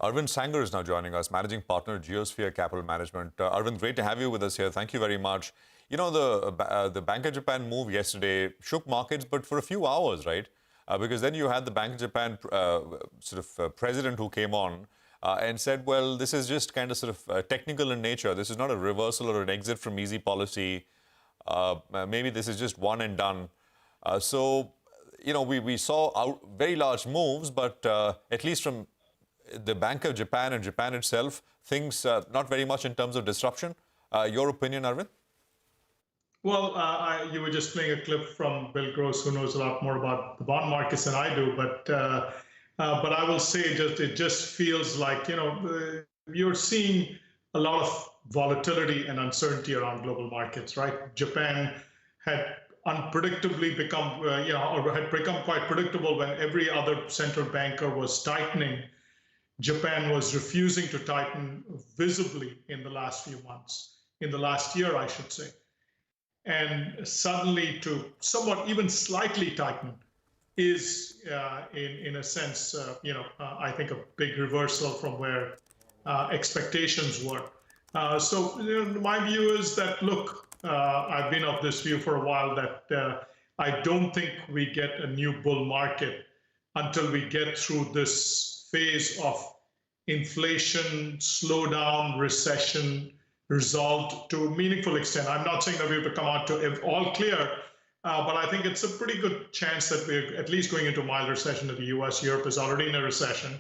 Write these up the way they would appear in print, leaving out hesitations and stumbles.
Arvind Sanger is now joining us, Managing Partner, Geosphere Capital Management. Arvind, great to have you with us here. Thank you very much. You know, the Bank of Japan move yesterday shook markets, but for a few hours, right? Because then you had the Bank of Japan president who came on and said, well, this is just kind of technical in nature. This is not a reversal or an exit from easy policy. Maybe this is just one and done. We saw very large moves, but at least from the Bank of Japan and Japan itself, things not very much in terms of disruption. Your opinion, Arvind? Well, you were just playing a clip from Bill Gross, who knows a lot more about the bond markets than I do. But I will say, it just feels like you're seeing a lot of volatility and uncertainty around global markets, right? Japan had unpredictably become, or had become quite predictable when every other central banker was tightening. Japan was refusing to tighten visibly in the last few months, in the last year, I should say. And suddenly to somewhat even slightly tighten is, in a sense, I think a big reversal from where expectations were. My view is that, look, I've been of this view for a while that I don't think we get a new bull market until we get through this phase of inflation, slowdown, recession, resolved to a meaningful extent. I'm not saying that we have to come out to all clear, but I think it's a pretty good chance that we're at least going into a mild recession in the US. Europe is already in a recession.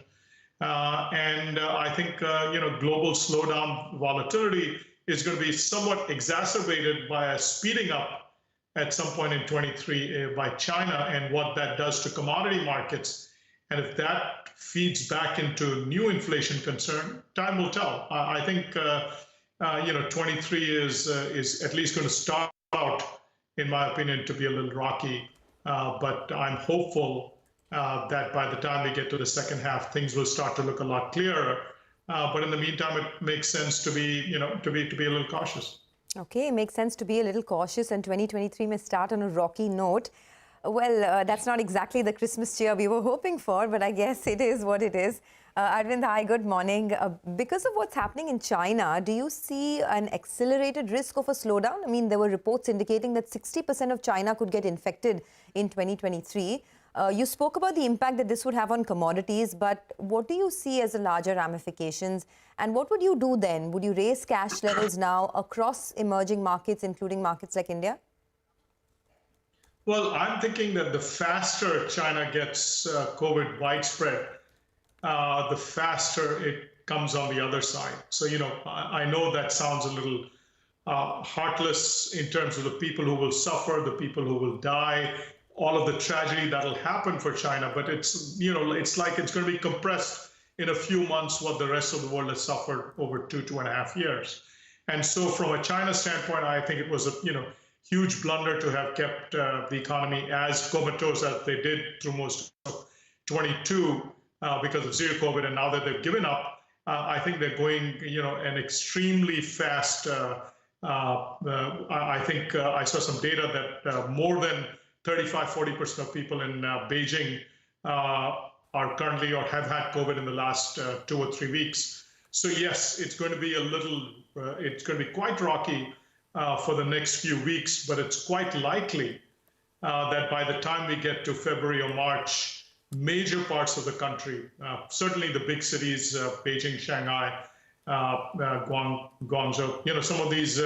I think, global slowdown volatility is going to be somewhat exacerbated by a speeding up at some point in 23 by China and what that does to commodity markets. And if that feeds back into new inflation concern, time will tell. I think 23 is at least going to start out, in my opinion, to be a little rocky. But I'm hopeful that by the time we get to the second half, things will start to look a lot clearer. But in the meantime, it makes sense to be, to be a little cautious. Okay, it makes sense to be a little cautious, and 2023 may start on a rocky note. Well, that's not exactly the Christmas cheer we were hoping for, but I guess it is what it is. Arvind, hi, good morning. Because of what's happening in China, do you see an accelerated risk of a slowdown? I mean, there were reports indicating that 60% of China could get infected in 2023. You spoke about the impact that this would have on commodities, but what do you see as the larger ramifications? And what would you do then? Would you raise cash levels now across emerging markets, including markets like India? Well, I'm thinking that the faster China gets COVID widespread, the faster it comes on the other side. So, I know that sounds a little heartless in terms of the people who will suffer, the people who will die, all of the tragedy that'll happen for China. But it's, it's like it's going to be compressed in a few months what the rest of the world has suffered over 2.5 years. And so from a China standpoint, I think it was a, huge blunder to have kept the economy as comatose as they did through most of 22 because of zero COVID. And now that they've given up, I think they're going, an extremely fast. I think I saw some data that more than 35–40% of people in Beijing are currently or have had COVID in the last 2 or 3 weeks. So yes, it's going to be it's going to be quite rocky for the next few weeks, but it's quite likely that by the time we get to February or March, major parts of the country, certainly the big cities, Beijing, Shanghai, Guangzhou, some of these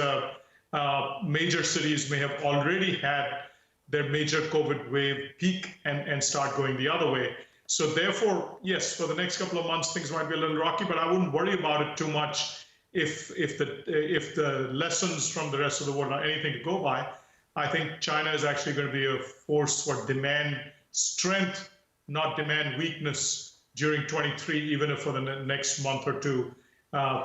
major cities may have already had their major COVID wave peak and start going the other way. So therefore, yes, for the next couple of months, things might be a little rocky, but I wouldn't worry about it too much. If the lessons from the rest of the world are anything to go by, I think China is actually going to be a force for demand strength, not demand weakness during 23, even if for the next month or two,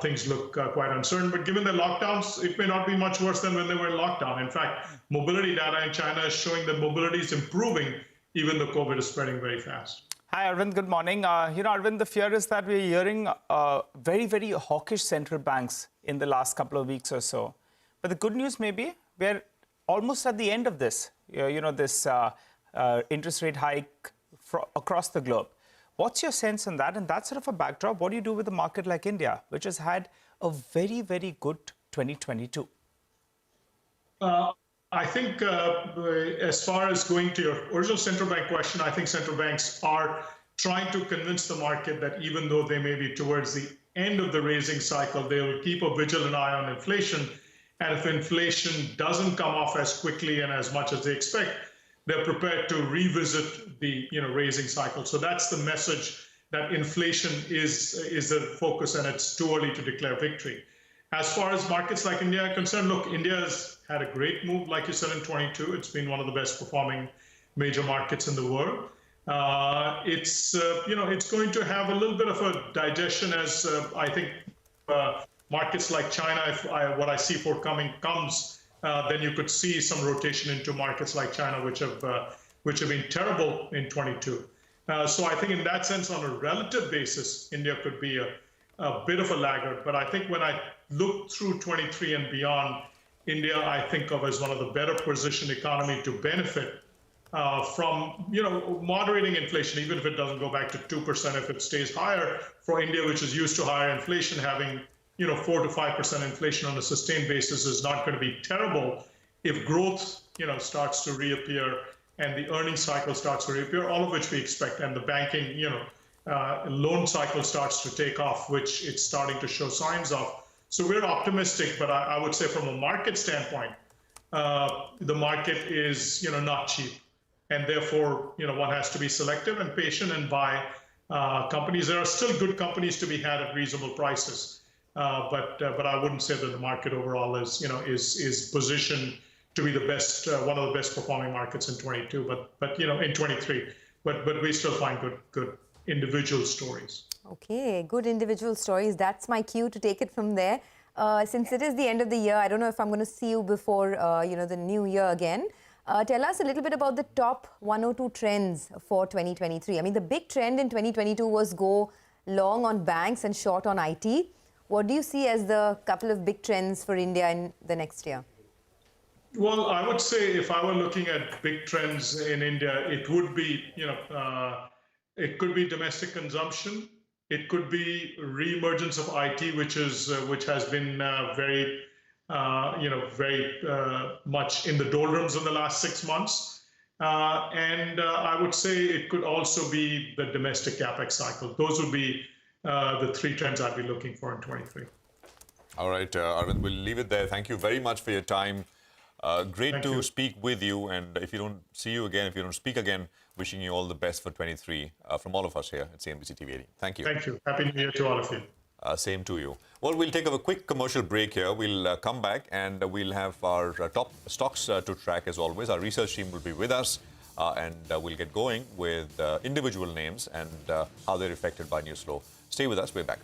things look quite uncertain. But given the lockdowns, it may not be much worse than when they were in lockdown. In fact, mobility data in China is showing that mobility is improving, even though COVID is spreading very fast. Hi, Arvind. Good morning. Arvind, the fear is that we're hearing very, very hawkish central banks in the last couple of weeks or so. But the good news may be we're almost at the end of this, this interest rate hike across the globe. What's your sense on that? And that sort of a backdrop, what do you do with a market like India, which has had a very, very good 2022? I think as far as going to your original central bank question, I think central banks are trying to convince the market that even though they may be towards the end of the raising cycle, they will keep a vigilant eye on inflation. And if inflation doesn't come off as quickly and as much as they expect, they're prepared to revisit the raising cycle. So that's the message, that inflation is the focus, and it's too early to declare victory. As far as markets like India are concerned, look, India has had a great move, like you said, in 22. It's been one of the best performing major markets in the world. It's going to have a little bit of a digestion as I think markets like China, what I see forthcoming comes, then you could see some rotation into markets like China, which have been terrible in 22. So I think in that sense, on a relative basis, India could be a bit of a laggard. But I think when I look through 23 and beyond, India, I think of as one of the better positioned economy to benefit from moderating inflation, even if it doesn't go back to 2%, if it stays higher for India, which is used to higher inflation, having 4 to 5% inflation on a sustained basis is not going to be terrible. If growth starts to reappear and the earnings cycle starts to reappear, all of which we expect, and the banking loan cycle starts to take off, which it's starting to show signs of. So we're optimistic, but I would say from a market standpoint, the market is not cheap, and therefore one has to be selective and patient and buy companies. There are still good companies to be had at reasonable prices, but I wouldn't say that the market overall is positioned to be the best, one of the best performing markets in 22, but in 23. But we still find good individual stories. Okay, good individual stories. That's my cue to take it from there. Since it is the end of the year, I don't know if I'm going to see you before, the new year again. Tell us a little bit about the top 1 or 2 trends for 2023. I mean, the big trend in 2022 was go long on banks and short on IT. What do you see as the couple of big trends for India in the next year? Well, I would say if I were looking at big trends in India, it would be, it could be domestic consumption. It could be reemergence of IT, which has been very much in the doldrums in the last 6 months. And I would say it could also be the domestic capex cycle. Those would be the 3 trends I'd be looking for in 23. All right, Arvind, we'll leave it there. Thank you very much for your time. Great to speak with you. And if you don't see you again, if you don't speak again, wishing you all the best for 23 from all of us here at CNBC TV 18. Thank you. Thank you. Happy New Year to all of you. Same to you. Well, we'll take a quick commercial break here. We'll come back and we'll have our top stocks to track as always. Our research team will be with us and we'll get going with individual names and how they're affected by news flow. Stay with us. We're back.